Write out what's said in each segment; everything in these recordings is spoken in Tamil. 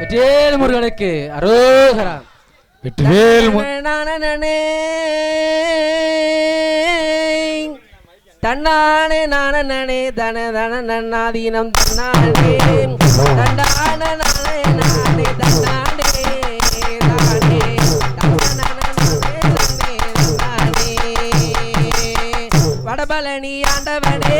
வெற்றிவேல் முருகனுக்கு அரோகரா. வெற்றிவேல் தன்னானே நானே தன தன நன்னாதீனம் தன்னானே தண்டான நானே நானே தன்னானே தானே தன்னானே வடபழனி ஆண்டவனே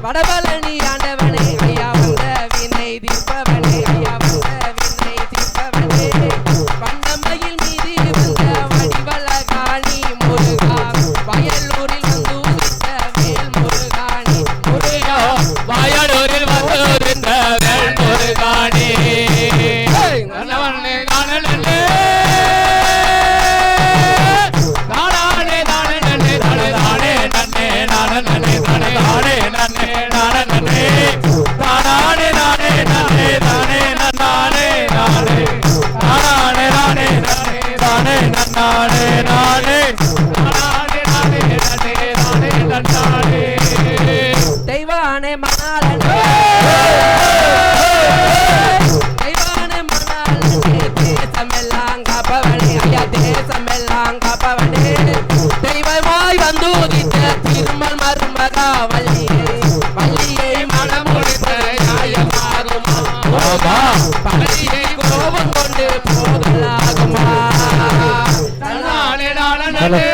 வடபழனி ஆண்டவனே ஐயா வந்த வினை தீர்ப்பவனே ஐயா வந்த வினை தீர்ப்பவனே வண்டமையில் மீது வந்த வடிவழகாணி முருகா வயலூரில் வந்து உதித்த வேல் முருகாணி முருகா வயலூரில் வந்து உதித்த வேல் முருகாணி தெய்வானே மணாலனே தெய்வானே மணாலனே தேசமெல்லாம் காப்பவனே ஐயா தேசமெல்லாம் காப்பவனே தெய்வமாய் வந்து உதித்த திருமல் மருமகா வள்ளியே வள்ளியை மனம் முடித்த நியாயமாகுமா பள்ளியை கோபம் கொண்டு போகலாகுமா நானே நானே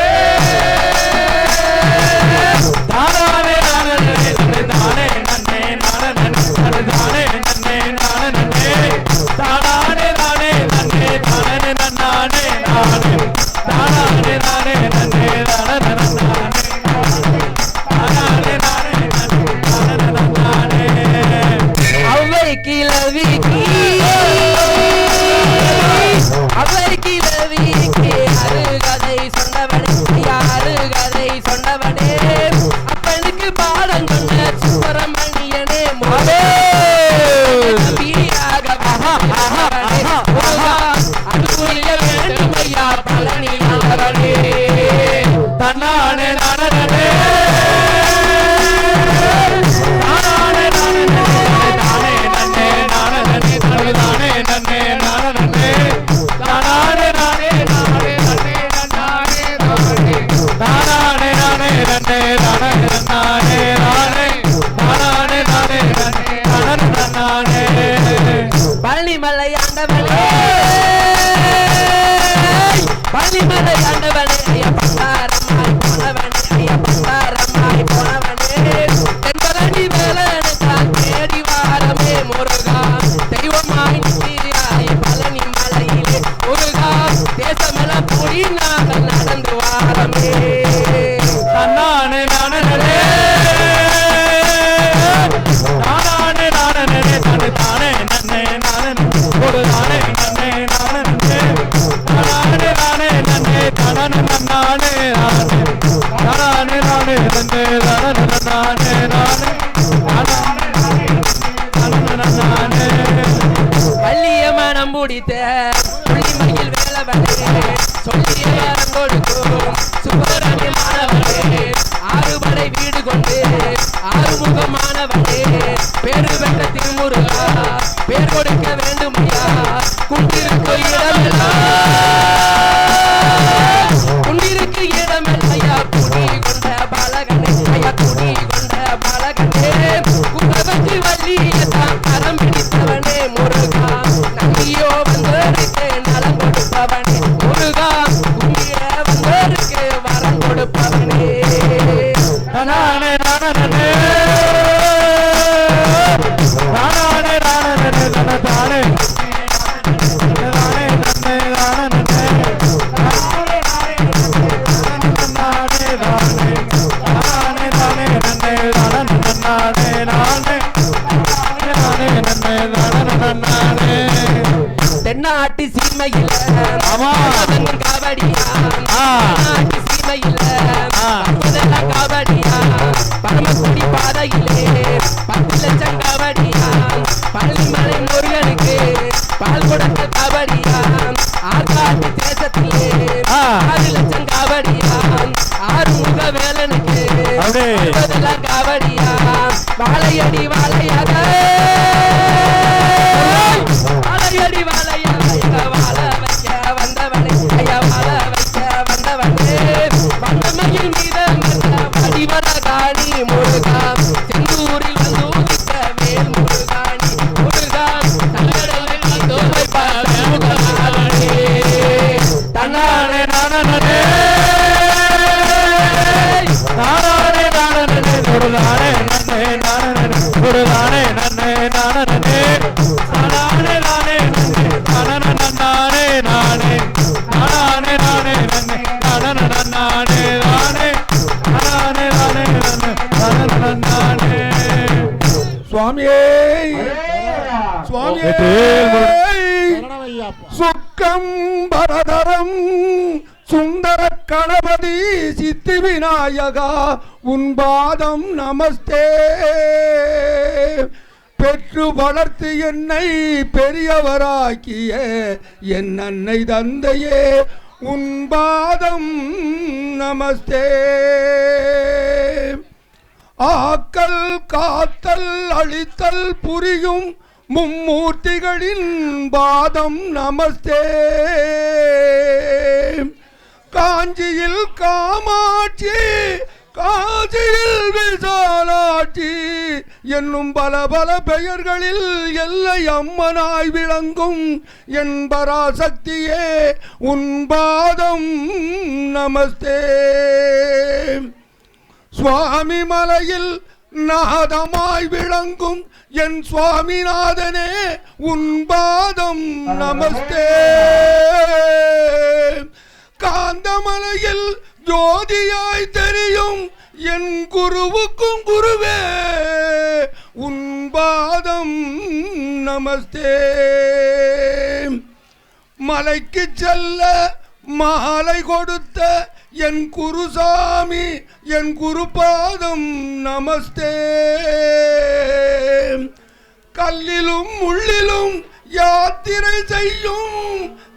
பழனிமலை ஆண்டவனே பழனிமலை ஆண்டவனே ஐயா பண்டாரமாய் போனவனே ஐயா பண்டாரமாய் போனவனே தென்பழனி வேலனை தான் தேடி வாரமே முருகா தெய்வமாய் நிற்கிறாய் பழனி மலையிலே முருகா தேசமெல்லாம் கூடி நாங்கள் நடந்து வாரமே தன்னானே நானே வள்ளிய மனம் முடித்த புள்ளிமையில் வேலவனே சொல்லிய வரம் கொடுக்கும் சுப்பரமே மாணவனே ஆறுபடை வீடு கொண்டு ஆறுமுகமானவனே பேரு பெற்ற திருமுருகா பேர் கொடுக்க வேண்டும் ஐயா குண்டிருக்கு இடமெல்லாம் ஐயா குடி கொண்ட பாலகனே ஐயா குடி கொண்ட பாலகனே குண்டவத்தி வள்ளியதான் கரம் பிடித்தவனே முருகா நம்பியோ வந்தோருக்கு நலம் கொடுப்பவனே முருகா கும்பிய வந்தோருக்கு வரம் கொடுப்பவனே நானே நானே தென்னாட்டு சீமையில் காவடியா சீமையில் காவடியா பரமக்குடி பாதையிலே 10 லட்சம் காவடியா பழனிமலை முருகனுக்கு பால் கொடுத்த காவடியா ஆற்காட்டு தேசத்திலே 6 லட்சம் காவடியா ஆறுமுக வேலனுக்கு காவடியா வாழையடி வாழையாக வெற்றிவேல் முருகானி முருகா சங்கடங்களில் வந்தோரை பார்த்த முகமானே தன்னானே நானே நானே நானே முருகானே நன்னே நானே முருகானே நன்னே நானே நானே நானே நானே நானே நானே நானே நானே நன்னே நானே நானே நானே நானே நானே நானே சுவாமியே சுவாமியே சுக்கம் பரதரம் சுந்தர கணபதி சித்தி விநாயகா உன் பாதம் நமஸ்தே பெற்று வளர்த்து என்னை பெரியவராக்கிய என் அன்னை தந்தையே உன் பாதம் நமஸ்தே ஆக்கல் காத்தல் அழித்தல் புரியும் மும்மூர்த்திகளின் பாதம் நமஸ்தே காஞ்சியில் காமாட்சி காஞ்சியில் விசாலாட்சி என்னும் பல பல பெயர்களில் எல்லை அம்மனாய் விளங்கும் என் பராசக்தியே உன் பாதம் நமஸ்தே சுவாமி மலையில் நாதமாய் விளங்கும் என் சுவாமிநாதனே உன் பாதம் நமஸ்தே காந்தமலையில் ஜோதியாய் தெரியும் என் குருவுக்கும் குருவே உன் பாதம் நமஸ்தே மலைக்கு செல்ல மாலை கொடுத்த என் குருசாமி என் குருபாதம் நமஸ்தே கல்லிலும் முள்ளிலும் யாத்திரை செய்யும்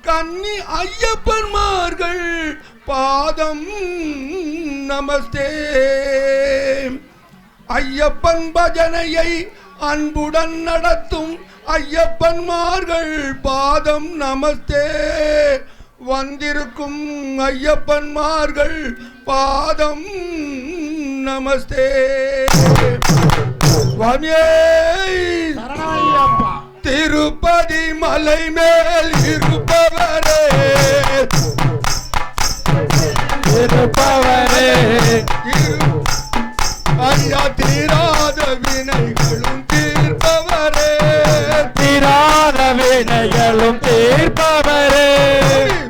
கன்னி ஐயப்பன்மார்கள் பாதம் நமஸ்தே ஐயப்பன் பஜனையை அன்புடன் நடத்தும் ஐயப்பன்மார்கள் பாதம் நமஸ்தே வந்திருக்கும் ஐயப்பன்மார்கள் பாதம் நமஸ்தே சுவாமியே திருப்பதி மலை மேல் இருப்பவரே இருப்பவரே ஐயா தீராத வினைகளும் தீர்ப்பவரே தீராத வினைகளும் தீர்ப்பவரே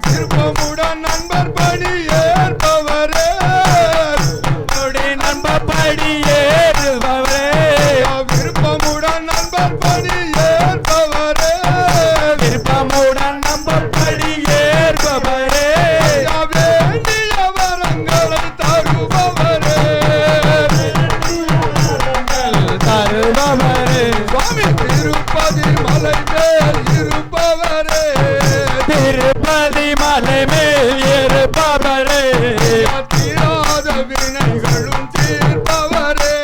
விருப்பமுடன் நண்பர் பணி ஏற்பவரே நண்பர் படி ஏறுபவரே விருப்பமுடன் நண்பர் பணி ஏற்பவரே விருப்பமுடன் நம்பர் படி ஏற்பவரே வேண்டிய வரங்களை தருபவரே தருபவரே சுவாமி திருப்பதி மலை மேல் இருப்பவரே திருப்பதி மலை மேல் இருப்பவரே தீராத வினைகளும் தீர்ப்பவரே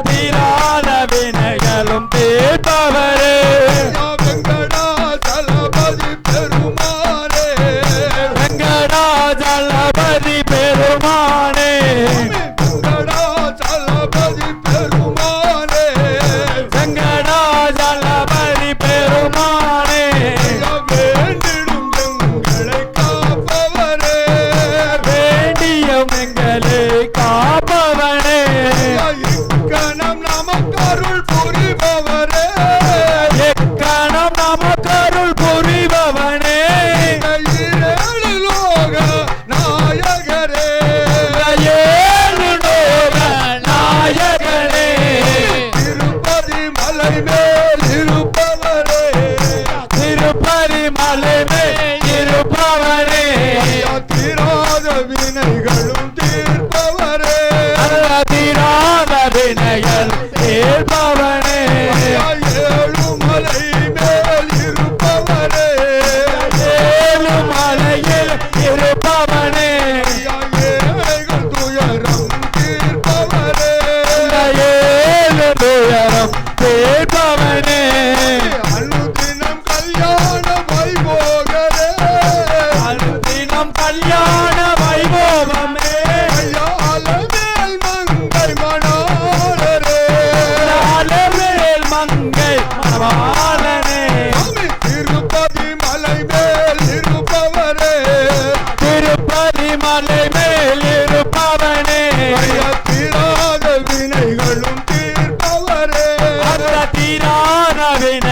தீராத வினைகளும் தீர்ப்பவரே வெங்கடாசலபதி பெருமானே வெங்கடாஜலபதி பெருமானே வெங்கடாசலபதி பெருமானே வெங்கடாஜலபதி பெருமானே வேண்டிடும் எங்களை காப்பவரே வேண்டியும் எங்களை காப்பவனே இக்கணம் நமக்கருள் புரிபவரே எக்கணம் நமக்கருள் புரிபவனே ஏழு லோக நாயகரே ஏழு லோக நாயகனே திருப்பதி மலை மேல் இருப்பவரே திருப்பதி மலை மேல் இருப்பவனே தீராத வினைகளும் தீர்ப்பவரே தீராத வினைகள் தீர்ப்பவனே ஏழு மலை மேல் இருப்பவரே ஏழு மலையில் இருப்பவனே ஏழைகள் துயரம் தீர்ப்பவரே ஏழு துயரம் தீர்ப்பவனே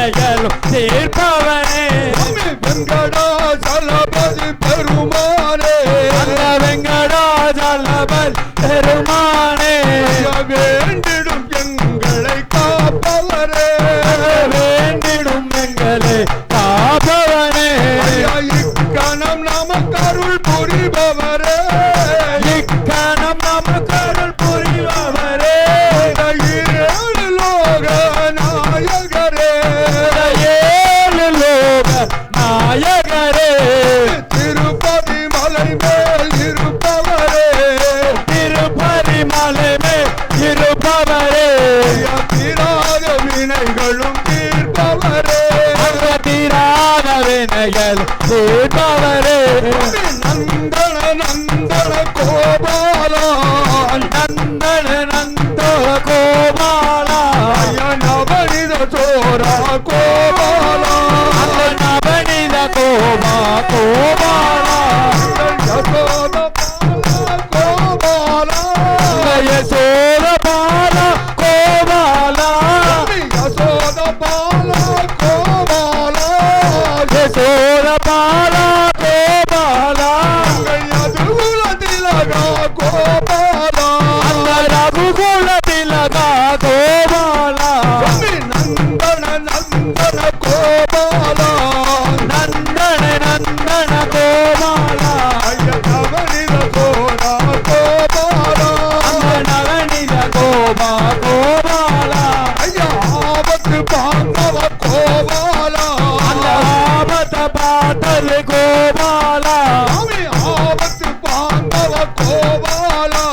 வினைகளும் தீர்ப்பவனே வெங்கடாசலபதி பெருமானே அந்த வெங்கடாஜலபதி பெருமானே வேண்டிடும் எங்களை காப்பவரே வேண்டிடும் எங்களை காப்பவனே இக்கணம் நமக்கு அருள் புரிபவரே இக்கணம் நமக்கு அருள் புரிபவரே ஏழு லோக நாயகரே ஏழு லோக நாயகரே திருப்பதி மலை மேல் இருப்பவரே திருப்பதி மலை மேல் இருப்பவரே தீராத வினைகளும் தீர்ப்பவரே தீராத வினைகள் தீர்ப்பவரே நந்தன நந்தன கோபாலா நந்தன நந்தன கோபாலா நவனித சோரா கோபாலா அந்த நவனித கோபாலா யசோத கோபாலா யசோத பாலா கோபாலா யசோத பாலா கோபாலா யசோத பாலா கோபாலா யதுகுல திலகா கோபாலா அந்த ரகுகுல திலகா கோபாலா நந்தன நந்தன கோபாலா நந்தன நந்தன கோபாலா நவனித சோரா கோபாலா அந்த நவனித கோபாலா ஐயா ஆபத்து பாங்கவ கோபாலா அந்த ஆபத்த பாத்தல் கோபாலா ஆபத்து பாங்கவ கோபாலா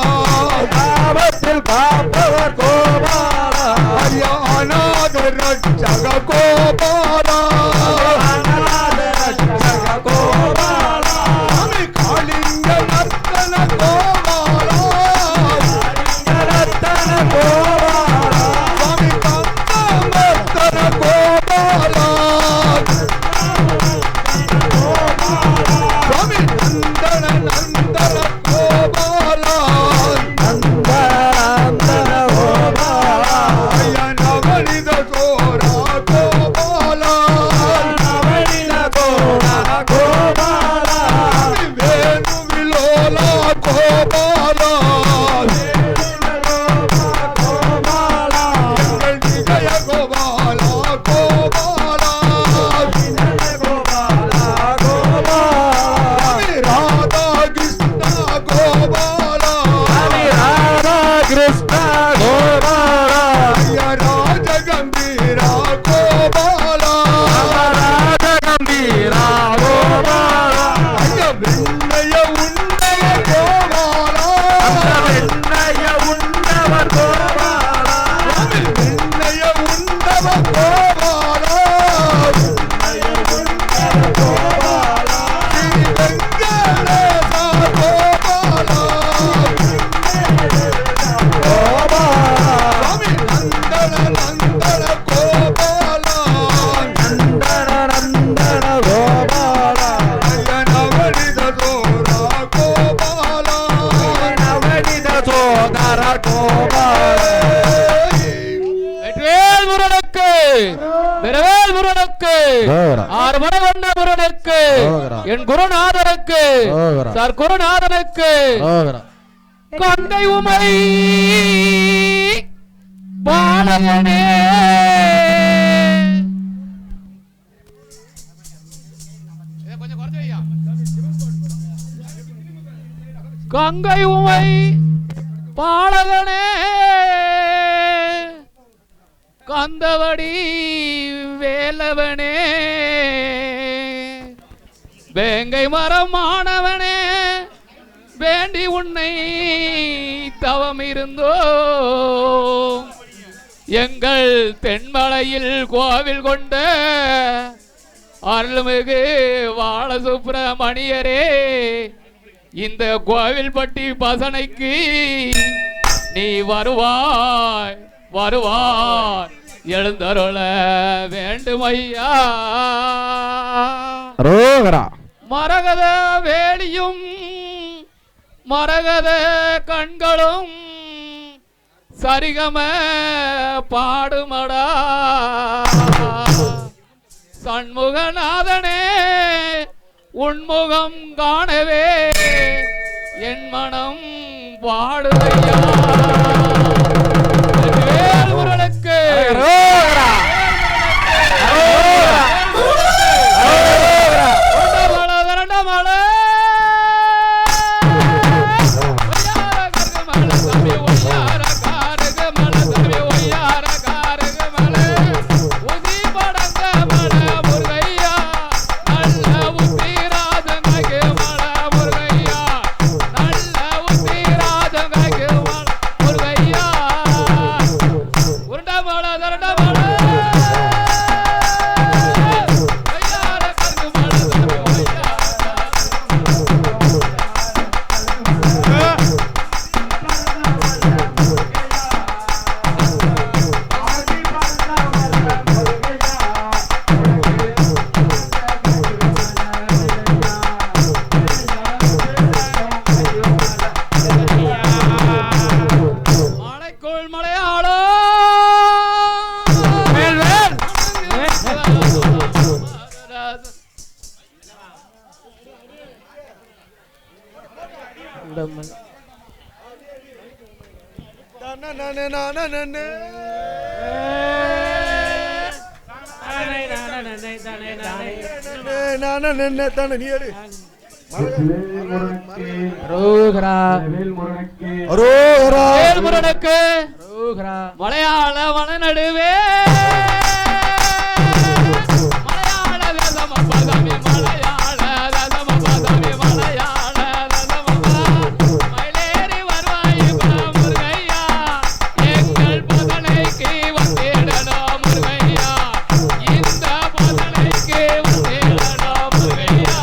ஆபத்தில் காப்பவர் கோபாலா ஐயா அநாத ரட்சக கோபாலா அநாத ரட்சக கோபாலா காளிங்க நர்த்தன கோபாலா ரத்தன கோபாலா சுவாமி கந்த நர்த்தன கோபாலா சுவாமி நந்தன நந்தன கோபாலா நந்தன கோபாலா ஐயா நவனித சோரா கோபாலா நவனித கோபாலா வேணு விலோலா கோபாலா கோபாலா எங்கள் விஜய கோபாலா கோபாலா கோபாலா ராதா கிருஷ்ணா கோபாலா ராதா கிருஷ்ண கோபாலா ஐயா ராஜ கம்பீரா கோபாலா ராஜ கம்பீரா கோபாலா ஐயா வெண்ணைய உண்மைய கோபாலா வெண்ணைய உண்டவர் கோபாலா வெண்ணைய உண்டவ கோபாலா கோபாலா ஸ்ரீ வெங்கடேசா கோபாலா கோபாலா சுவாமி நந்தன நந்தன கோபாலா நந்தன நந்தன கோபாலா ஐயா நவனித சோரா கோபாலா நவனித சோதர கோபாலா வெற்றிவேல் முருகனுக்கு விரவேல் முருகனுக்கு ஆறுமலை கொண்ட முருகனுக்கு என் குருநாதனுக்கு சார் குருநாதனுக்கு கங்கை உமை பாலகனே கங்கை உமை பாலகனே கந்தவடி வேலவனே வேங்கை மரம் மாணவனே வேண்டி உன்னை தவம் இருந்தோ எங்கள் தென்மலையில் கோவில் கொண்ட அருள்மிகு பாலசுப்பிரமணியரே இந்த கோவில்பட்டி பசனைக்கு நீ வருவாய் வருவாய் எழுந்தருள வேண்டுமையா மரகத வேலியும் மரகத கண்களும் சரிகம பாடுமடா மண்முகநாதனே உன்முகம் காணவே என் மனம் பாடுதையா. வேல்முருகனுக்கு வேல்முருகனுக்கு மலையாள வனநடுவே மலையாள தேசம் பதமி மலையாள தேசம் பதமி மலையாள தேசம் மயிலேறி வருவாய் முருகையா எங்கள் பதனைக்கு வந்திடணும் முருகையா இந்த பதனைக்கு வந்திடணும் முருகையா.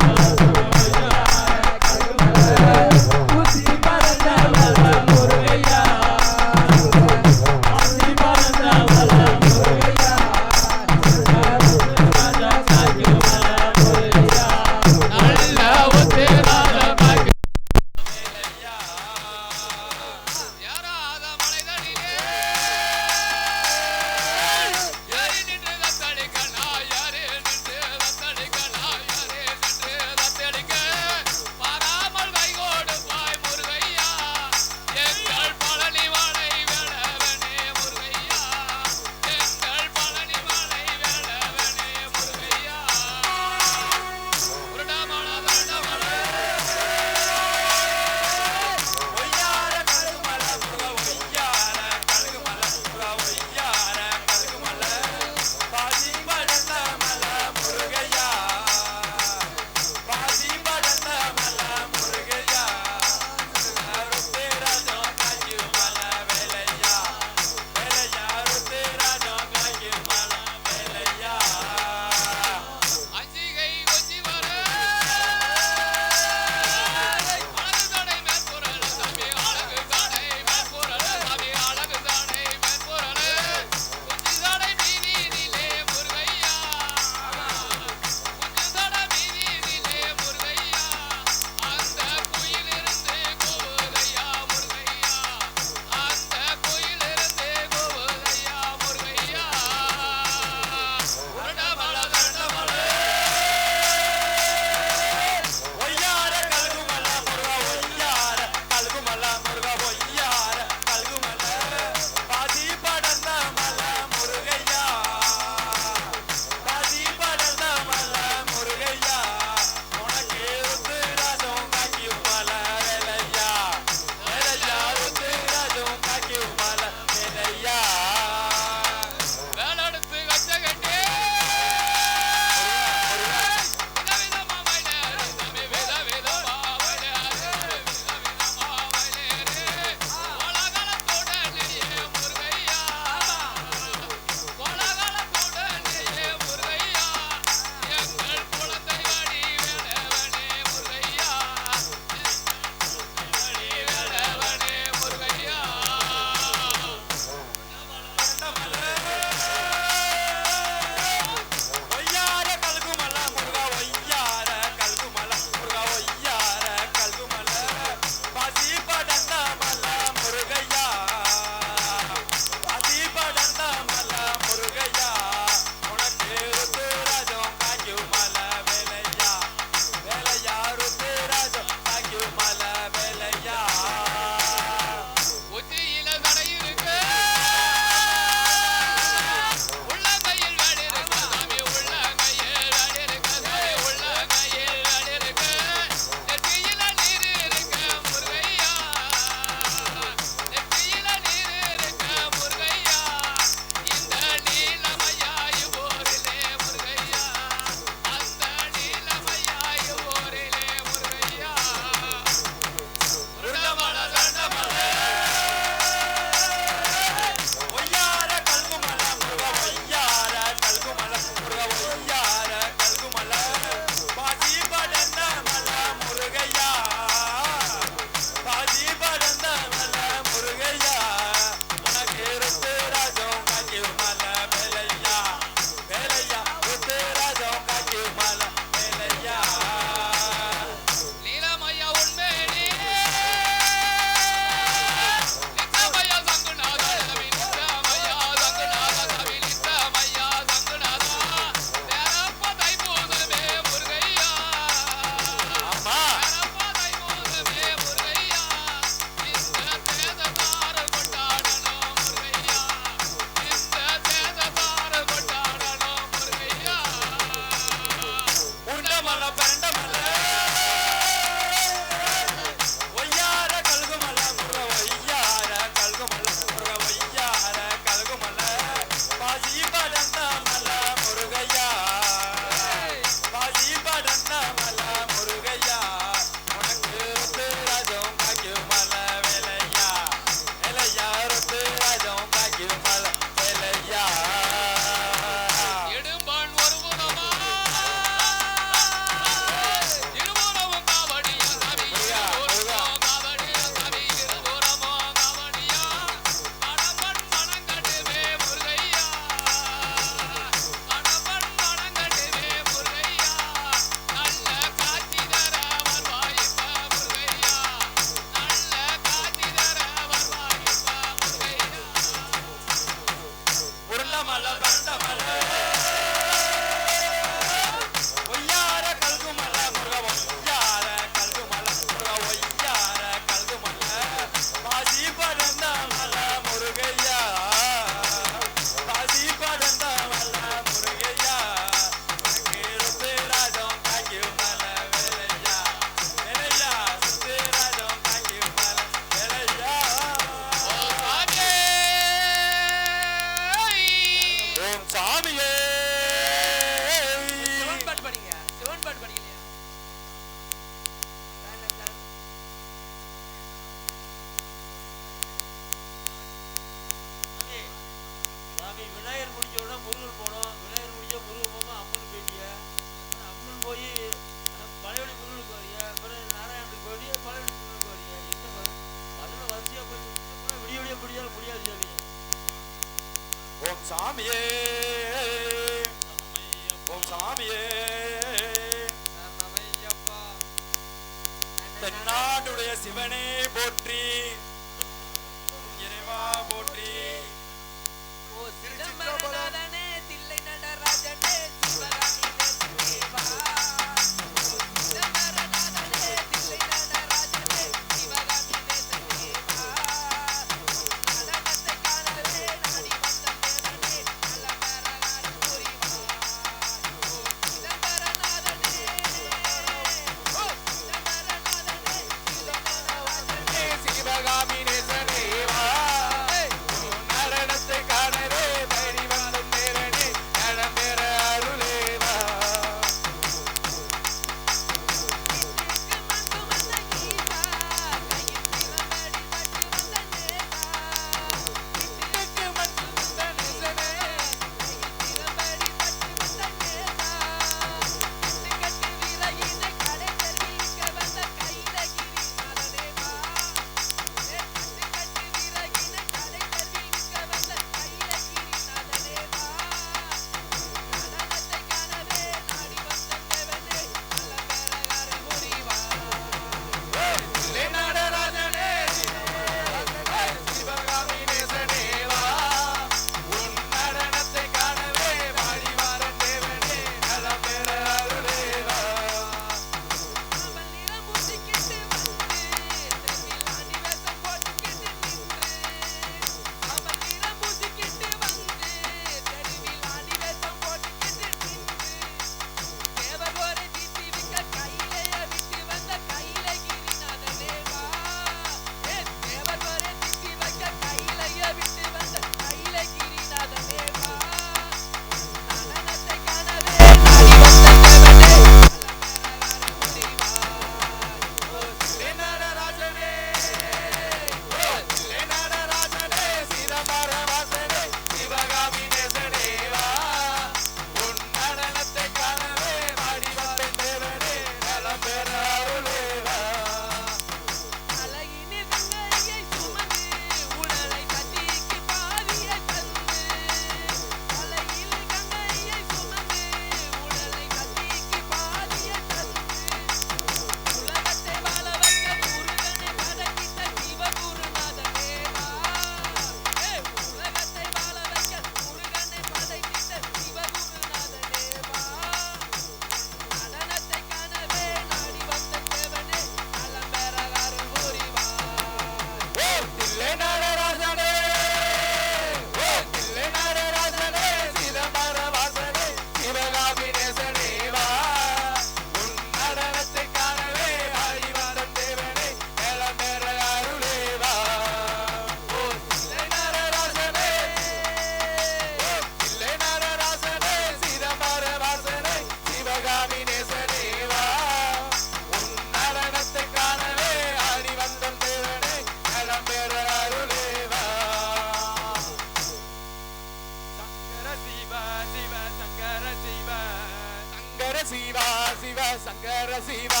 சிவா சிவ சங்கர சிவா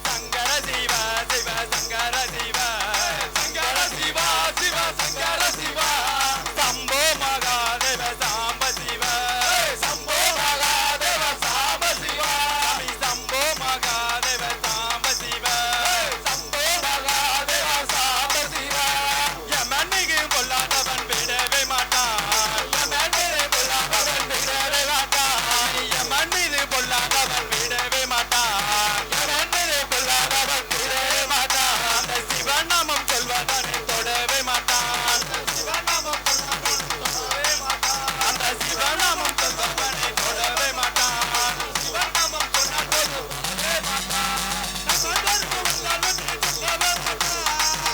சங்கர சிவ சிவ சங்கர சிவ சங்கர சிவா சிவ சங்கர சிவா சம்போ மகாதேவ சாம்ப சிவ சம்போ மகாதேவ சாம்ப சிவா சம்போ மகாதேவ சாம்ப சிவ சம்போ மகாதேவ சாம்ப சிவ யமன்மிகு பொல்லாதவன் விடவே மாட்டான் யமன்மிகு பொல்லாதவன் விடவே மாட்டான் யமன் மீது பொல்லாதவன் விடவே மாட்டான் யமன் மீது பொல்லாதவன் விடவே மாட்டான் அந்த சிவநாமம் சொல்வதனை தொடவே மாட்டான் சிவநாமம் தொடவே மாட்டான் அந்த சிவநாமம் சொல்வதனை தொடவே மாட்டான் சிவநாமம் சொன்னால் தொடவே மாட்டான்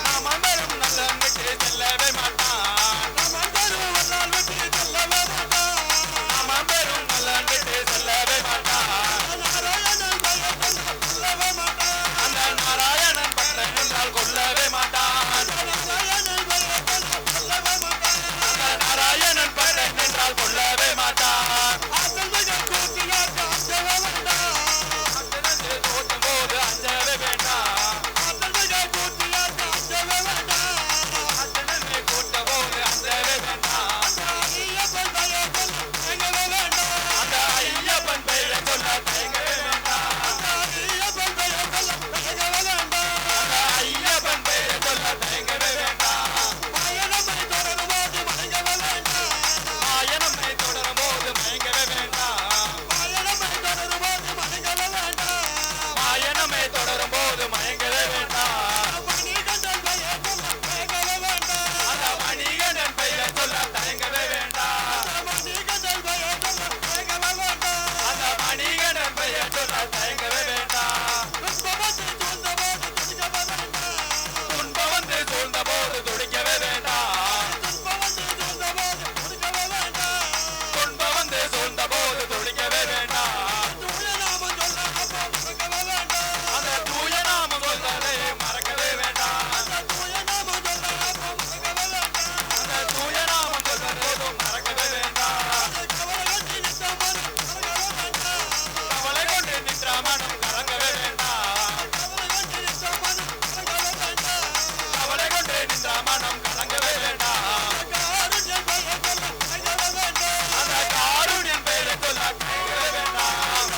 நாம் அமரும் நல்லனுக்கு செல்லவே மாட்டான் நாம் அமரும் நல்லனுக்கு செல்லவே மாட்டான் அந்த நாராயணன் பக்தன் என்றால் கொல்லவே மாட்டான் அந்த நாராயணன் பக்தன் என்றால் கொல்லவே மாட்டான் தோற்றும் போது அஞ்சவே வேண்டாம் அத்தனை கூட்டும் போது அஞ்சவே வேண்டாம் அந்த ஐயப்பன் பெயரை சொல்ல தயங்கவே வேண்டாம் அந்த ஐயப்பன் பெயரை சொல்ல தயங்கவே வேண்டாம் மாயனம்மை தொடரும் போது மயங்கவே வேண்டாம் மாயனம்மை தொடரும் போது மயங்கவே வேண்டாம் மாயனம்மை தொடரும் போது மயங்கவே வேண்டாம் அந்த மணிகண்டன் பெயரை சொல்ல தயங்கவே வேண்டாம் அந்த மணிகண்டன் பெயரை சொல்ல தயங்கவே வேண்டாம் துன்பம் வந்து சூழ்ந்த போது துடிக்கவே வேண்டாம் துன்பம் வந்து சூழ்ந்த போது துடிக்கவே வேண்டாம் அந்த தூய நாமம் சொல்வதை மறக்கவே வேண்டாம் அந்த தூய நாமம் சொல்வதை மறக்கவே வேண்டாம் கவலை கொண்டு நின்ற மனம் கலங்கவே வேண்டாம் கவலை கொண்டு நின்ற மனம் கலங்கவே வேண்டாம் அந்த காருண்யன் பெயரை சொல்ல தயங்கவே வேண்டாம்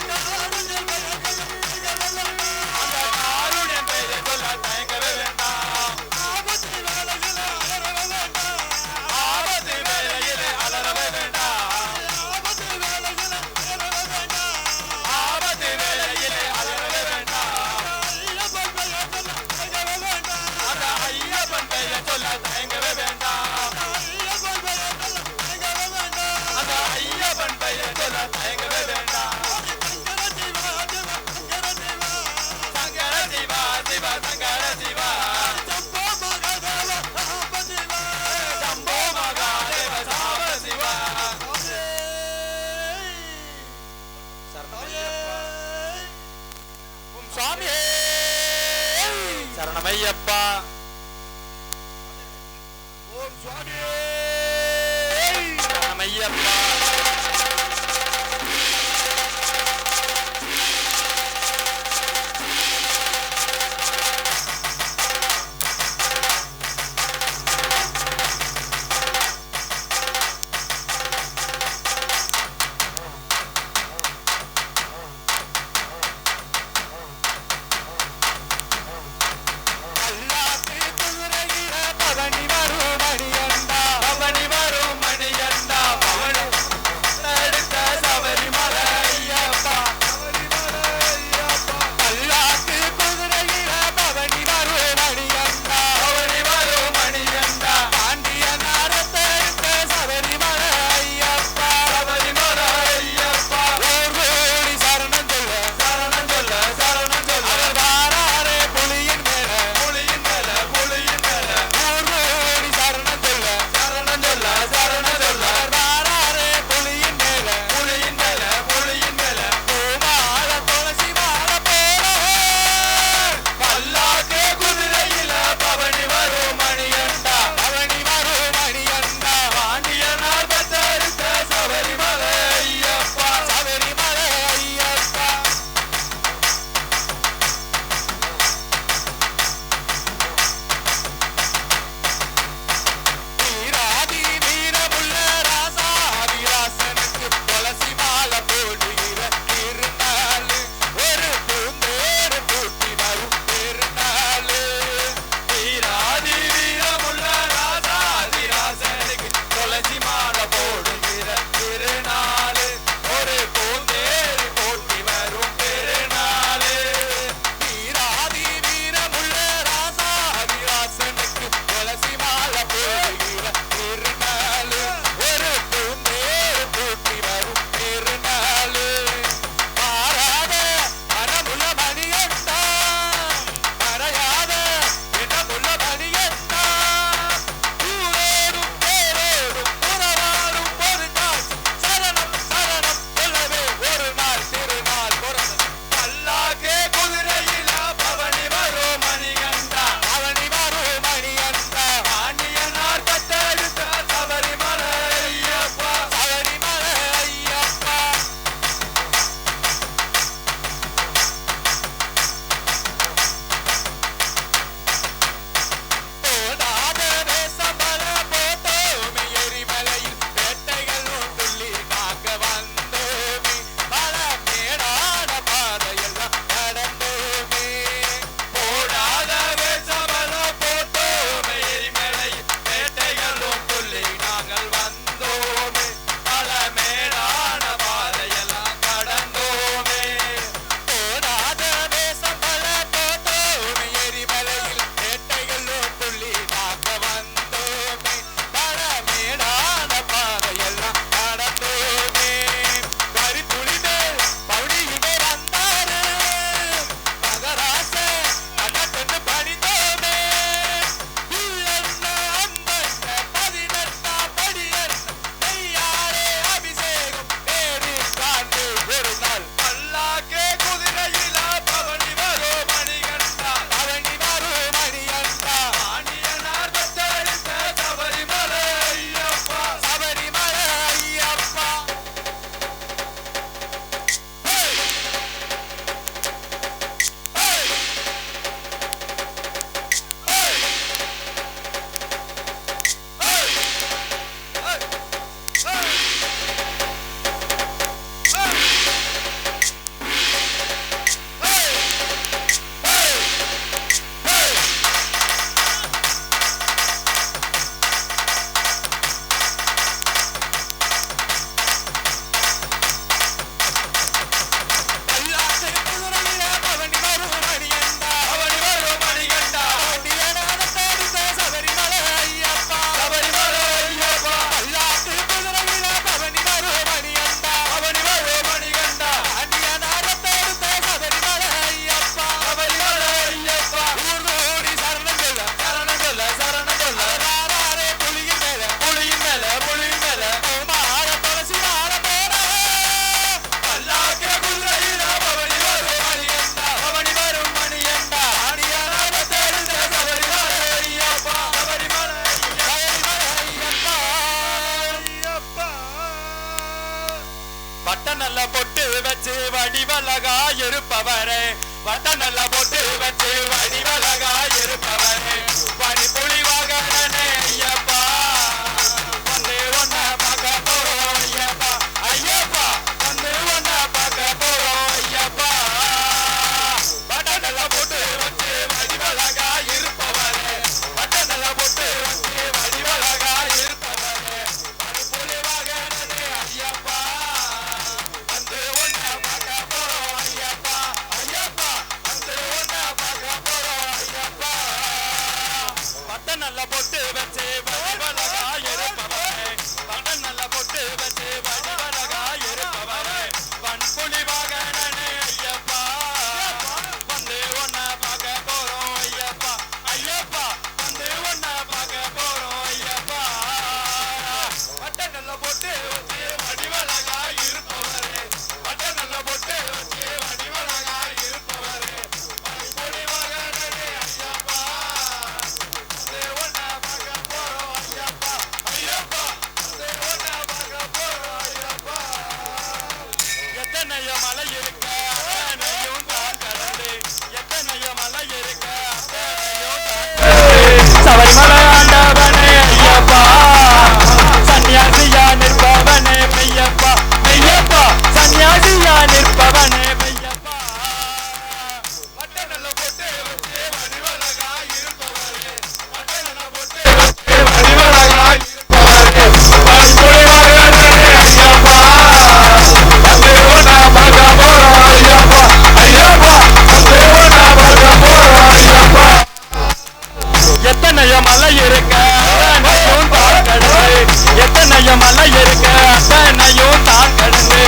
அந்த காருண்யன் பெயரை சொல்ல தயங்கவே வேண்டாம் ஆபத்து வேளையிலே அலறவே வேண்டாம் ஆபத்து வேளையிலே அலறவே வேண்டாம் அந்த ஐயப்பன் பெயரை சொல்ல தயங்கவே வேண்டாம் அந்த ஐயப்பன் பெயரை சொல்ல தயங்கவே வேண்டாம் சங்கர சிவா சிவ சங்கர சிவா சம்போ மகாதேவ சாம்ப சிவா சுவாமியே சரணமையப்பா ஓம் சுவாமியே சரணமையப்பா பவனி வரும் மணியண்டா பவனி வரும் மணியண்டா பவனி வட்ட நல்ல பொட்டு வச்சு வடிவழகா இருப்பவரே வட்ட நல்ல பொட்டு வச்சு வடிவழகா இருப்பவரே பனி புலி வாகனே ஐயப்பா வந்து ஒன்ன பார்க்க போறோம் ஐயப்பா ஐயப்பா வந்து ஒன்ன பார்க்க போறோம் ஐயப்பா வட்ட நல்ல பொட்டு வச்சு வடிவழகா இருப்பவரே வட்ட நல்ல பொட்டு வச்சு வடிவழகா இருப்பவரே பனி புலி வாகனே ஐயப்பா வந்து ஒன்ன பார்க்க போறோம் ஐயப்பா ஐயப்பா வந்து ஒன்ன பார்க்க போறோம் ஐயப்பா வட்ட நல்ல பொட்டு வச்சு வடிவழகா இருப்பவரே வட்ட நல்ல பொட்டு வச்சு வடிவழகா இருப்பவரே பண்புலி வாகனே ஐயப்பா வந்து ஒன்ன பார்க்க போறோம் ஐயப்பா ஐயப்பா வந்து ஒன்ன பார்க்க போறோம் ஐயப்பா வட்ட நல்ல பொட்டு வச்சு வடிவழகா இருப்பவரே வட்ட நல்ல பொட்டு வச்சு வடிவழகா இருப்பவரே பண்புலி வாகனே ஐயப்பா வந்து ஒன்ன பார்க்க போறோம் ஐயப்பா ஐயப்பா வந்து ஒன்ன பார்க்க போறோம் ஐயப்பா எத்தனையோ மலை இருக்க அத்தனையும் தான் கடந்து எத்தனையோ மலை இருக்க அத்தனையும் தான் சபரிமலை ஆண்டவனே ஐயப்பா சன்னியாசியா நிற்பவனே மெய்யப்பா மெய்யப்பா சன்னியாசியா நிற்பவனே மெய்யப்பா வட்ட நல்ல பொட்டு வச்சு வடிவழகா இருப்பவரே வட்ட நல்ல பொட்டு வச்சு வடிவழகா இருப்பவரே பண்புலி வாகனே ஐயப்பா வந்து ஒன்ன பார்க்க போறோம் ஐயப்பா ஐயப்பா வந்து ஒன்ன பார்க்க போறோம் ஐயப்பா எத்தனையோ மலை இருக்க அத்தனையும் தான் கடந்து எத்தனையோ மலை இருக்க அத்தனையும் தான் கடந்து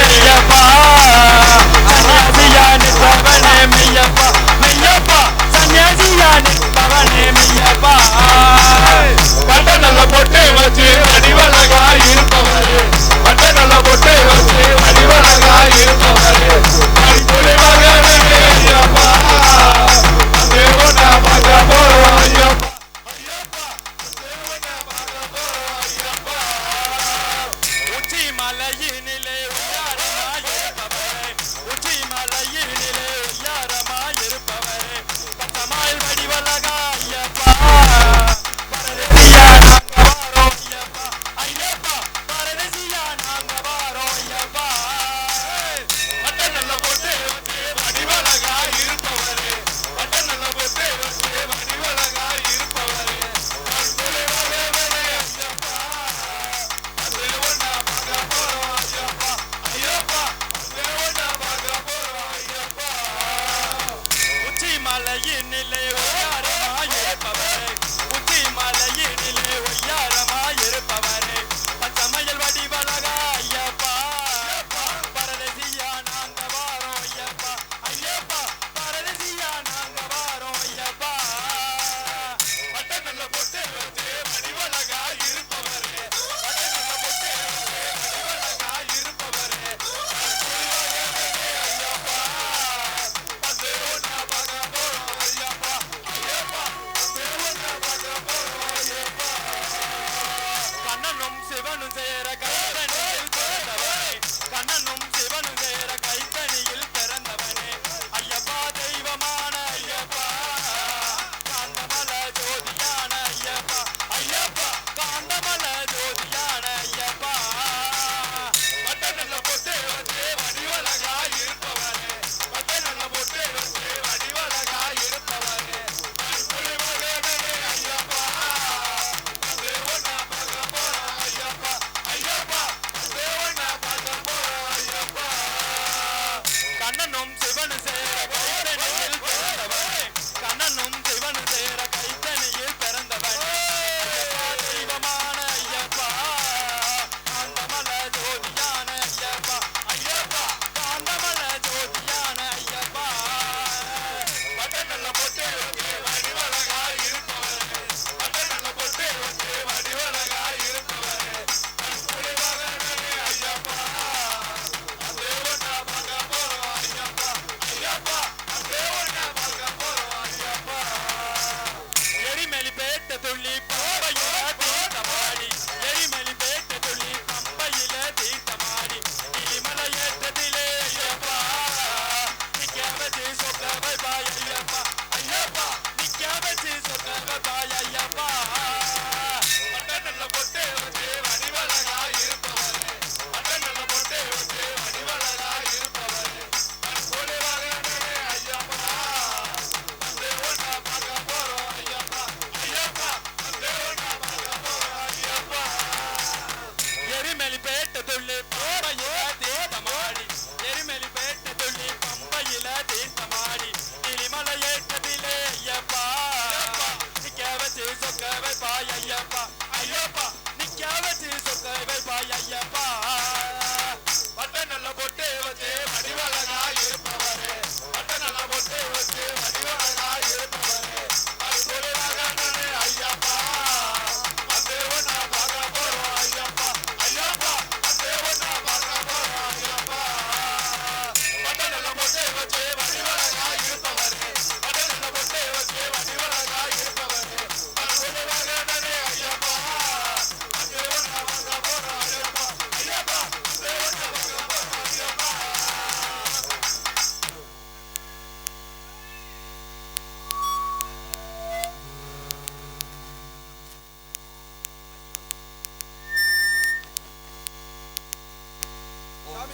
ஐயப்பா சன்னியாசியா நிற்பவனே மெய்யப்பா மெய்யப்பா சன்னியாசியா நிற்பவனே மெய்யப்பா வட்ட நல்ல பொட்டு வச்சு வடிவழகா இருப்பவரே வட்ட நல்ல பொட்டு வச்சு வடிவழகா இருப்பவரே பண்புலி வாகனே ஐயப்பா வந்து ஒன்ன பார்க்க போறோம் ஐயப்பா ஐயப்பா வந்து ஒன்ன பார்க்க போறோம் ஐயப்பா உச்சி மலையினிலே உய்யாரமாய் இருப்பவரே உச்சி மலையினிலே உய்யாரமாய் இருப்பவரே பட்டமாயில் வடிவழகா ஐயப்பா பரதேசியா நாங்க வாரோம் ஐயப்பா ஐயப்பா பரதேசியா நாங்க வாரோம் ஐயப்பா வட்ட நல்ல பொட்டு வச்சு வடிவழகா இருப்பவரே வட்ட நல்ல பொட்டு வச்சு வடிவழகா இருப்பவரே பண்புலி வாகனே ஐயப்பா வந்து ஒன்ன பார்க்க போறோம் ஐயப்பா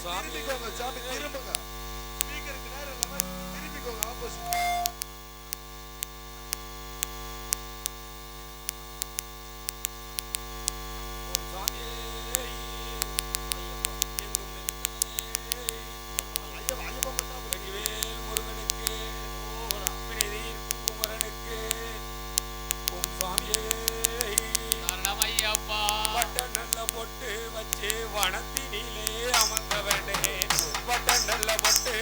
சாமி திரும்பிக்கோங்க சாமி திரும்புங்க ஸ்பீக்கருக்கு நேரம் இல்லாம திரும்பிக்கோங்க ஆப்போசிட் முருகனுக்கு குமரனுக்கு ஓம் சுவாமியே ஐயப்பா வட்ட நல்ல பொட்டு வச்சு வனத்தினிலே அமர்ந்தவனே வட்ட நல்ல பொட்டு